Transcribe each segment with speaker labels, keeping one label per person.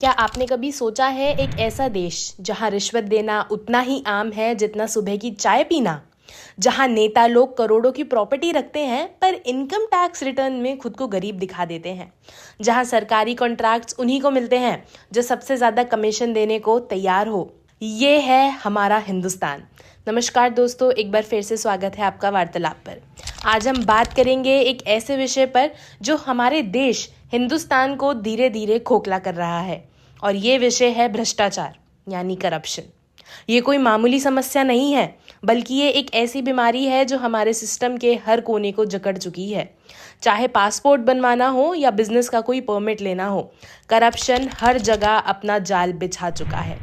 Speaker 1: क्या आपने कभी सोचा है एक ऐसा देश जहां रिश्वत देना उतना ही आम है जितना सुबह की चाय पीना? जहां नेता लोग करोड़ों की प्रॉपर्टी रखते हैं पर इनकम टैक्स रिटर्न में खुद को गरीब दिखा देते हैं। जहां सरकारी कॉन्ट्रैक्ट्स उन्हीं को मिलते हैं जो सबसे ज्यादा कमीशन देने को तैयार हो। ये है हमारा हिंदुस्तान। नमस्कार दोस्तों, एक बार फिर से स्वागत है आपका वार्तालाप पर। आज हम बात करेंगे एक ऐसे विषय पर जो हमारे देश हिंदुस्तान को धीरे धीरे खोखला कर रहा है, और ये विषय है भ्रष्टाचार यानी करप्शन। ये कोई मामूली समस्या नहीं है, बल्कि ये एक ऐसी बीमारी है जो हमारे सिस्टम के हर कोने को जकड़ चुकी है। चाहे पासपोर्ट बनवाना हो या बिजनेस का कोई परमिट लेना हो, करप्शन हर जगह अपना जाल बिछा चुका है।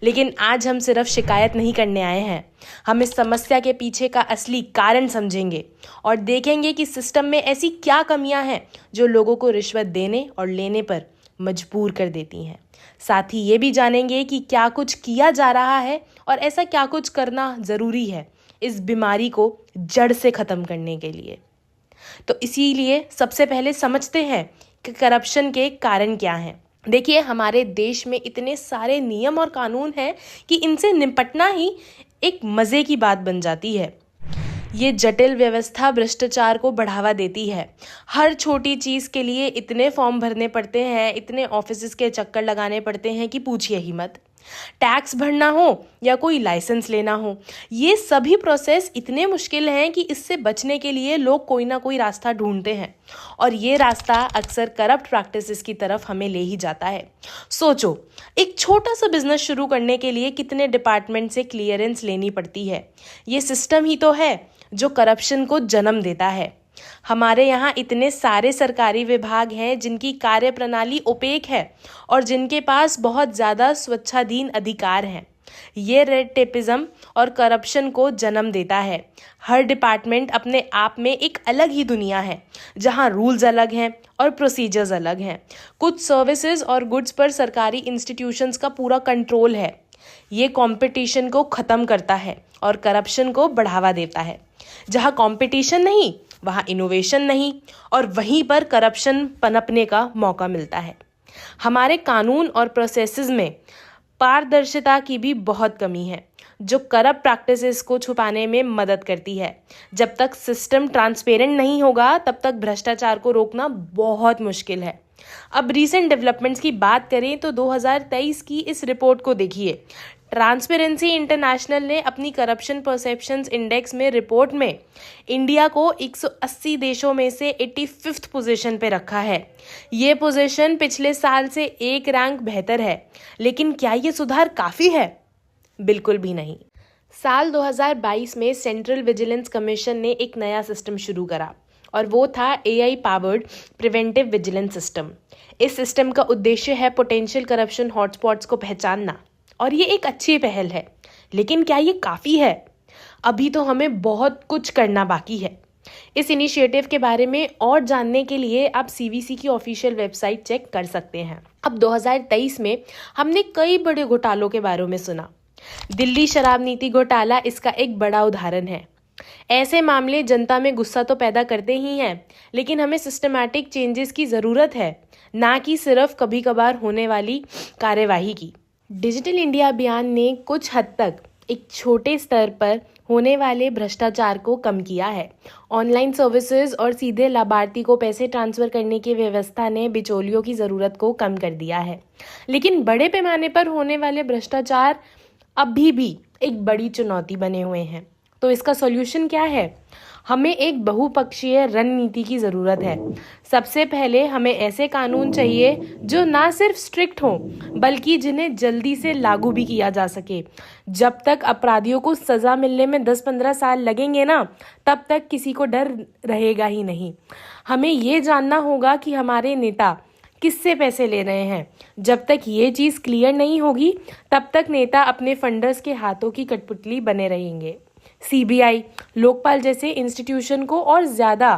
Speaker 1: लेकिन आज हम सिर्फ शिकायत नहीं करने आए हैं, हम इस समस्या के पीछे का असली कारण समझेंगे और देखेंगे कि सिस्टम में ऐसी क्या कमियां हैं जो लोगों को रिश्वत देने और लेने पर मजबूर कर देती हैं। साथ ही ये भी जानेंगे कि क्या कुछ किया जा रहा है और ऐसा क्या कुछ करना ज़रूरी है इस बीमारी को जड़ से ख़त्म करने के लिए। तो इसीलिए सबसे पहले समझते हैं कि करप्शन के कारण क्या हैं। देखिए, हमारे देश में इतने सारे नियम और कानून हैं कि इनसे निपटना ही एक मज़े की बात बन जाती है। ये जटिल व्यवस्था भ्रष्टाचार को बढ़ावा देती है। हर छोटी चीज़ के लिए इतने फॉर्म भरने पड़ते हैं, इतने ऑफिसेस के चक्कर लगाने पड़ते हैं कि पूछिए ही मत। टैक्स भरना हो या कोई लाइसेंस लेना हो, ये सभी प्रोसेस इतने मुश्किल हैं कि इससे बचने के लिए लोग कोई ना कोई रास्ता ढूंढते हैं, और ये रास्ता अक्सर करप्ट प्रैक्टिसेस की तरफ हमें ले ही जाता है। सोचो, एक छोटा सा बिजनेस शुरू करने के लिए कितने डिपार्टमेंट से क्लियरेंस लेनी पड़ती है। ये सिस्टम ही तो है जो करप्शन को जन्म देता है। हमारे यहाँ इतने सारे सरकारी विभाग हैं जिनकी कार्य प्रणाली ओपेक है और जिनके पास बहुत ज़्यादा स्वच्छाधीन अधिकार हैं। ये रेड टेपिज्म और करप्शन को जन्म देता है। हर डिपार्टमेंट अपने आप में एक अलग ही दुनिया है, जहाँ रूल्स अलग हैं और प्रोसीजर्स अलग हैं। कुछ सर्विसेज और गुड्स पर सरकारी इंस्टीट्यूशंस का पूरा कंट्रोल है। ये कंपटीशन को ख़त्म करता है और करप्शन को बढ़ावा देता है। जहाँ कंपटीशन नहीं, वहाँ इनोवेशन नहीं, और वहीं पर करप्शन पनपने का मौका मिलता है। हमारे कानून और प्रोसेसेस में पारदर्शिता की भी बहुत कमी है, जो करप्ट प्रैक्टिसेस को छुपाने में मदद करती है। जब तक सिस्टम ट्रांसपेरेंट नहीं होगा, तब तक भ्रष्टाचार को रोकना बहुत मुश्किल है। अब रीसेंट डेवलपमेंट्स की बात करें तो 2023 की इस रिपोर्ट को देखिए। ट्रांसपेरेंसी इंटरनेशनल ने अपनी करप्शन परसेप्शंस इंडेक्स में रिपोर्ट में इंडिया को 180 देशों में से 85th पोजीशन पे रखा है। ये पोजीशन पिछले साल से एक रैंक बेहतर है, लेकिन क्या ये सुधार काफ़ी है? बिल्कुल भी नहीं। साल 2022 में सेंट्रल विजिलेंस कमीशन ने एक नया सिस्टम शुरू करा, और वो था AI powered preventive vigilance system. इस सिस्टम का उद्देश्य है पोटेंशियल करप्शन हॉटस्पॉट्स को पहचानना, और ये एक अच्छी पहल है। लेकिन क्या ये काफ़ी है? अभी तो हमें बहुत कुछ करना बाकी है। इस इनिशिएटिव के बारे में और जानने के लिए आप CVC की ऑफिशियल वेबसाइट चेक कर सकते हैं। अब 2023 में हमने कई बड़े घोटालों के बारे में सुना। दिल्ली शराब नीति घोटाला इसका एक बड़ा उदाहरण है। ऐसे मामले जनता में गुस्सा तो पैदा करते ही हैं, लेकिन हमें सिस्टमैटिक चेंजेस की ज़रूरत है, ना कि सिर्फ कभी कभार होने वाली कार्यवाही की। डिजिटल इंडिया अभियान ने कुछ हद तक एक छोटे स्तर पर होने वाले भ्रष्टाचार को कम किया है। ऑनलाइन सर्विसेज और सीधे लाभार्थी को पैसे ट्रांसफ़र करने की व्यवस्था ने बिचौलियों की ज़रूरत को कम कर दिया है। लेकिन बड़े पैमाने पर होने वाले भ्रष्टाचार अभी भी एक बड़ी चुनौती बने हुए हैं। तो इसका सॉल्यूशन क्या है? हमें एक बहुपक्षीय रणनीति की ज़रूरत है। सबसे पहले हमें ऐसे कानून चाहिए जो ना सिर्फ स्ट्रिक्ट हों, बल्कि जिन्हें जल्दी से लागू भी किया जा सके। जब तक अपराधियों को सज़ा मिलने में 10-15 साल लगेंगे ना, तब तक किसी को डर रहेगा ही नहीं। हमें ये जानना होगा कि हमारे नेता किससे पैसे ले रहे हैं। जब तक ये चीज़ क्लियर नहीं होगी, तब तक नेता अपने फंडर्स के हाथों की कठपुतली बने रहेंगे। CBI, लोकपाल जैसे इंस्टीट्यूशन को और ज़्यादा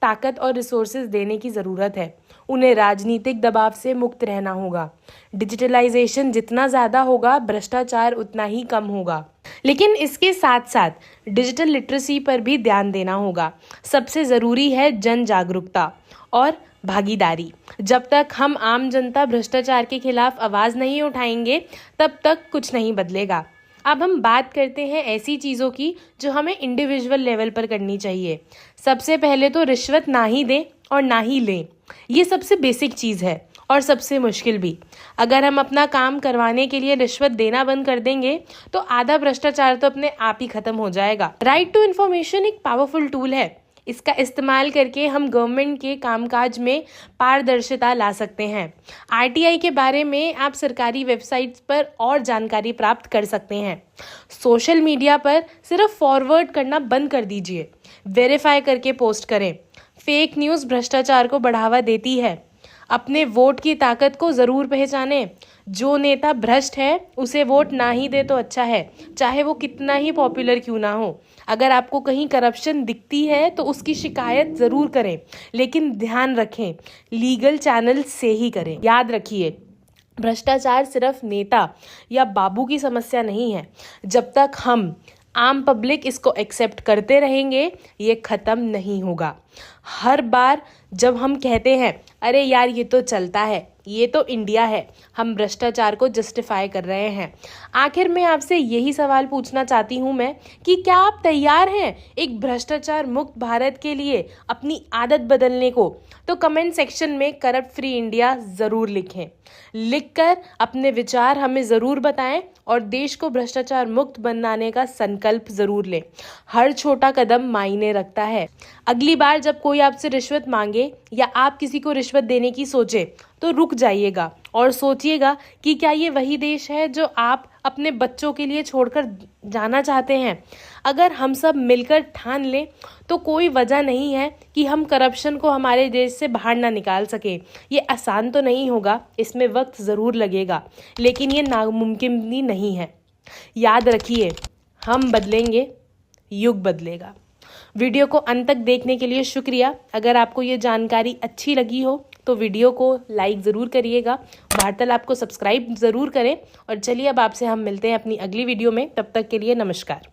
Speaker 1: ताकत और रिसोर्सेज देने की ज़रूरत है। उन्हें राजनीतिक दबाव से मुक्त रहना होगा। डिजिटलाइजेशन जितना ज़्यादा होगा, भ्रष्टाचार उतना ही कम होगा। लेकिन इसके साथ साथ डिजिटल लिटरेसी पर भी ध्यान देना होगा। सबसे ज़रूरी है जन जागरूकता और भागीदारी। जब तक हम आम जनता भ्रष्टाचार के खिलाफ आवाज नहीं उठाएंगे तब तक कुछ नहीं बदलेगा। अब हम बात करते हैं ऐसी चीज़ों की जो हमें इंडिविजुअल लेवल पर करनी चाहिए। सबसे पहले तो रिश्वत ना ही दें और ना ही लें। ये सबसे बेसिक चीज़ है और सबसे मुश्किल भी। अगर हम अपना काम करवाने के लिए रिश्वत देना बंद कर देंगे तो आधा भ्रष्टाचार तो अपने आप ही खत्म हो जाएगा। राइट टू इन्फॉर्मेशन एक पावरफुल टूल है। इसका इस्तेमाल करके हम गवर्नमेंट के कामकाज में पारदर्शिता ला सकते हैं। आरटीआई के बारे में आप सरकारी वेबसाइट्स पर और जानकारी प्राप्त कर सकते हैं। सोशल मीडिया पर सिर्फ फॉरवर्ड करना बंद कर दीजिए, वेरीफाई करके पोस्ट करें। फेक न्यूज़ भ्रष्टाचार को बढ़ावा देती है। अपने वोट की ताकत को ज़रूर पहचानें। जो नेता भ्रष्ट है उसे वोट ना ही दे तो अच्छा है, चाहे वो कितना ही पॉपुलर क्यों ना हो। अगर आपको कहीं करप्शन दिखती है तो उसकी शिकायत ज़रूर करें, लेकिन ध्यान रखें लीगल चैनल से ही करें। याद रखिए, भ्रष्टाचार सिर्फ नेता या बाबू की समस्या नहीं है। जब तक हम आम पब्लिक इसको एक्सेप्ट करते रहेंगे ये ख़त्म नहीं होगा। हर बार जब हम कहते हैं अरे यार ये तो चलता है, ये तो इंडिया है, हम भ्रष्टाचार को जस्टिफाई कर रहे हैं। आखिर में आपसे यही सवाल पूछना चाहती हूँ मैं कि क्या आप तैयार हैं एक भ्रष्टाचार मुक्त भारत के लिए अपनी आदत बदलने को? तो कमेंट सेक्शन में करप्ट फ्री इंडिया ज़रूर लिखें। लिखकर अपने विचार हमें ज़रूर बताएं और देश को भ्रष्टाचार मुक्त बनाने का संकल्प ज़रूर लें। हर छोटा कदम मायने रखता है। अगली बार जब कोई आपसे रिश्वत मांगे या आप किसी को रिश्वत देने की सोचे तो रुक जाइएगा और सोचिएगा कि क्या ये वही देश है जो आप अपने बच्चों के लिए छोड़कर जाना चाहते हैं। अगर हम सब मिलकर ठान लें तो कोई वजह नहीं है कि हम करप्शन को हमारे देश से बाहर ना निकाल सकें। ये आसान तो नहीं होगा, इसमें वक्त ज़रूर लगेगा, लेकिन ये नामुमकिन भी नहीं है। याद रखिए, हम बदलेंगे, युग बदलेगा। वीडियो को अंत तक देखने के लिए शुक्रिया। अगर आपको ये जानकारी अच्छी लगी हो तो वीडियो को लाइक ज़रूर करिएगा, वार्तालाप को सब्सक्राइब ज़रूर करें। और चलिए अब आपसे हम मिलते हैं अपनी अगली वीडियो में। तब तक के लिए नमस्कार।